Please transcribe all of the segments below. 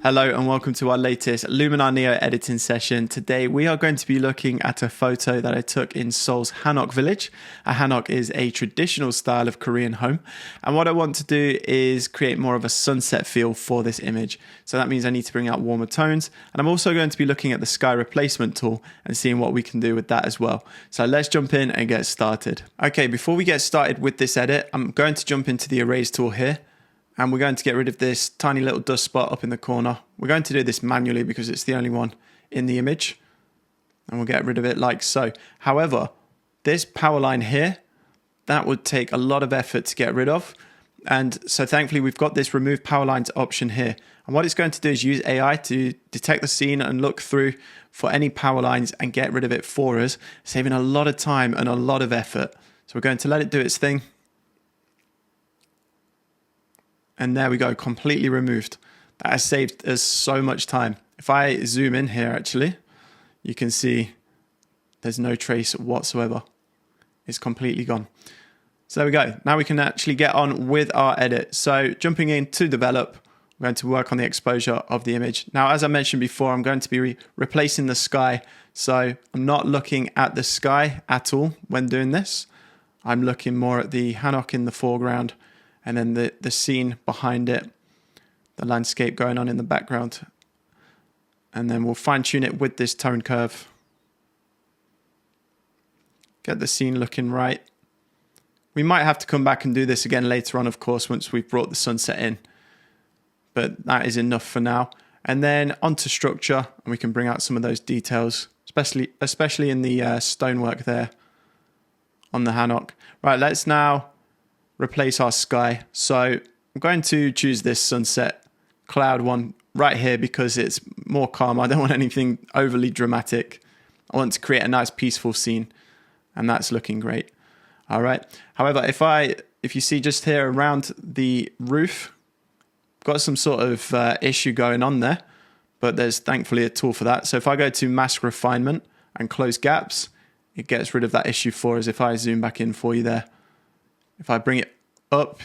Hello and welcome to our latest Luminar Neo editing session. Today we are going to be looking at a photo that I took in Seoul's Hanok village. A Hanok is a traditional style of Korean home, and what I want to do is create more of a sunset feel for this image. So that means I need to bring out warmer tones, and I'm also going to be looking at the sky replacement tool and seeing what we can do with that as well. So let's jump in and get started. Okay, before we get started with this edit, I'm going to jump into the erase tool here. And we're going to get rid of this tiny little dust spot up in the corner. We're going to do this manually because it's the only one in the image. And we'll get rid of it like so. However, this power line here, that would take a lot of effort to get rid of. And so thankfully we've got this remove power lines option here. And what it's going to do is use AI to detect the scene and look through for any power lines and get rid of it for us, saving a lot of time and a lot of effort. So we're going to let it do its thing. And there we go, completely removed. That has saved us so much time. If I zoom in here, actually, you can see there's no trace whatsoever. It's completely gone. So there we go. Now we can actually get on with our edit. So jumping in to develop, we're going to work on the exposure of the image. Now, as I mentioned before, I'm going to be replacing the sky. So I'm not looking at the sky at all when doing this. I'm looking more at the Hanok in the foreground, and then the scene behind it, the landscape going on in the background. And then we'll fine tune it with this tone curve. Get the scene looking right. We might have to come back and do this again later on, of course, once we've brought the sunset in. But that is enough for now. And then onto structure, and we can bring out some of those details, especially in the stonework there on the Hanok. Right, let's now replace our sky. So I'm going to choose this sunset cloud one right here because it's more calm. I don't want anything overly dramatic. I want to create a nice peaceful scene, and that's looking great. All right. However, if you see just here around the roof, got some sort of issue going on there, but there's thankfully a tool for that. So if I go to mask refinement and close gaps, it gets rid of that issue for us. If I zoom back in for you there, if I bring it up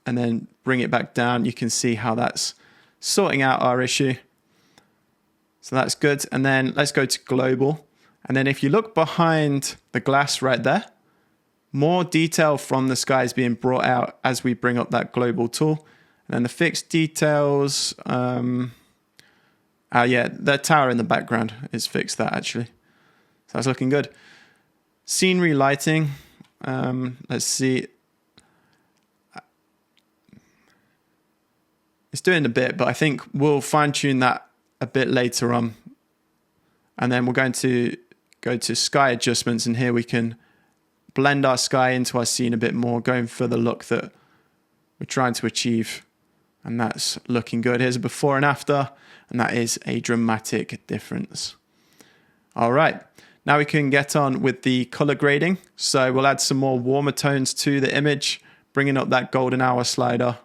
and then bring it back down, you can see how that's sorting out our issue. So that's good. And then let's go to global. And then if you look behind the glass right there, more detail from the sky is being brought out as we bring up that global tool. And then the fixed details, yeah, the tower in the background is fixed that actually. So that's looking good. Scenery lighting, let's see. It's doing a bit, but I think we'll fine tune that a bit later on. And then we're going to go to sky adjustments, and here we can blend our sky into our scene a bit more, going for the look that we're trying to achieve. And that's looking good. Here's a before and after, and that is a dramatic difference. All right, now we can get on with the color grading. So we'll add some more warmer tones to the image, bringing up that golden hour slider.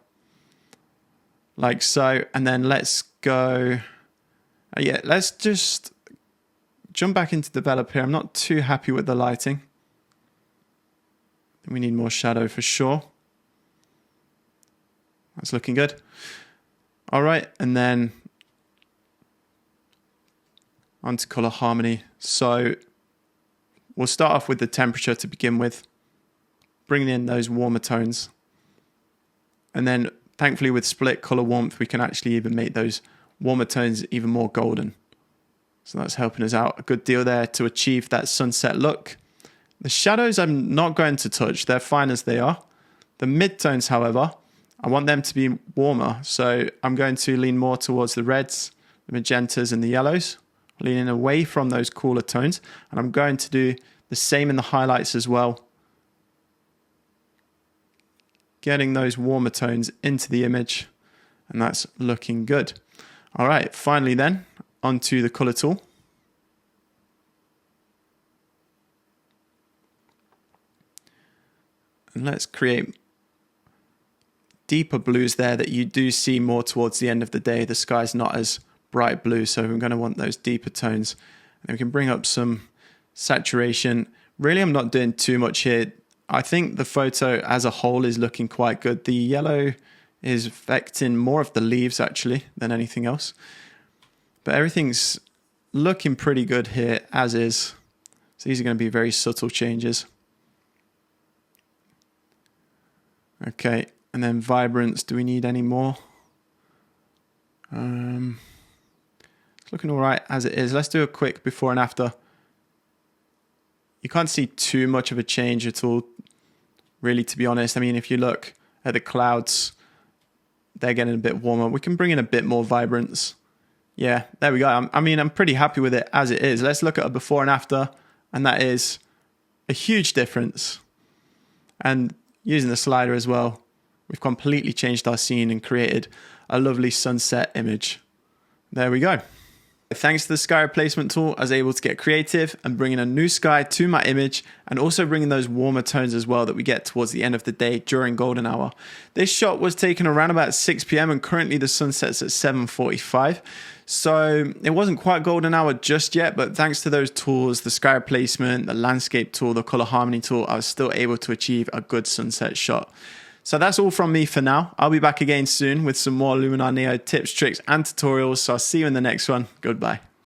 Like so, and then let's go, let's just jump back into develop here. I'm not too happy with the lighting. We need more shadow for sure. That's looking good. All right, and then onto color harmony. So we'll start off with the temperature to begin with, bringing in those warmer tones, and then thankfully with split color warmth, we can actually even make those warmer tones even more golden. So that's helping us out a good deal there to achieve that sunset look. The shadows I'm not going to touch. They're fine as they are. The midtones, however, I want them to be warmer. So I'm going to lean more towards the reds, the magentas, and the yellows, leaning away from those cooler tones. And I'm going to do the same in the highlights as well, getting those warmer tones into the image, and that's looking good. All right, finally then, onto the color tool. And let's create deeper blues there that you do see more towards the end of the day. The sky's not as bright blue, so we're going to want those deeper tones. And we can bring up some saturation. Really, I'm not doing too much here. I think the photo as a whole is looking quite good. The yellow is affecting more of the leaves actually than anything else. But everything's looking pretty good here as is. So these are going to be very subtle changes. Okay, and then vibrance, do we need any more? It's looking all right as it is. Let's do a quick before and after. You can't see too much of a change at all, really, to be honest. I mean, if you look at the clouds, they're getting a bit warmer. We can bring in a bit more vibrance. Yeah, there we go. I mean, I'm pretty happy with it as it is. Let's look at a before and after, and that is a huge difference. And using the slider as well, we've completely changed our scene and created a lovely sunset image. There we go. Thanks to the sky replacement tool, I was able to get creative and bring in a new sky to my image, and also bringing those warmer tones as well that we get towards the end of the day during golden hour. This shot was taken around about 6 p.m. and currently the sun sets at 7:45. So it wasn't quite golden hour just yet, but thanks to those tools, the sky replacement, the landscape tool, the color harmony tool, I was still able to achieve a good sunset shot. So that's all from me for now. I'll be back again soon with some more Luminar Neo tips, tricks, and tutorials. So I'll see you in the next one. Goodbye.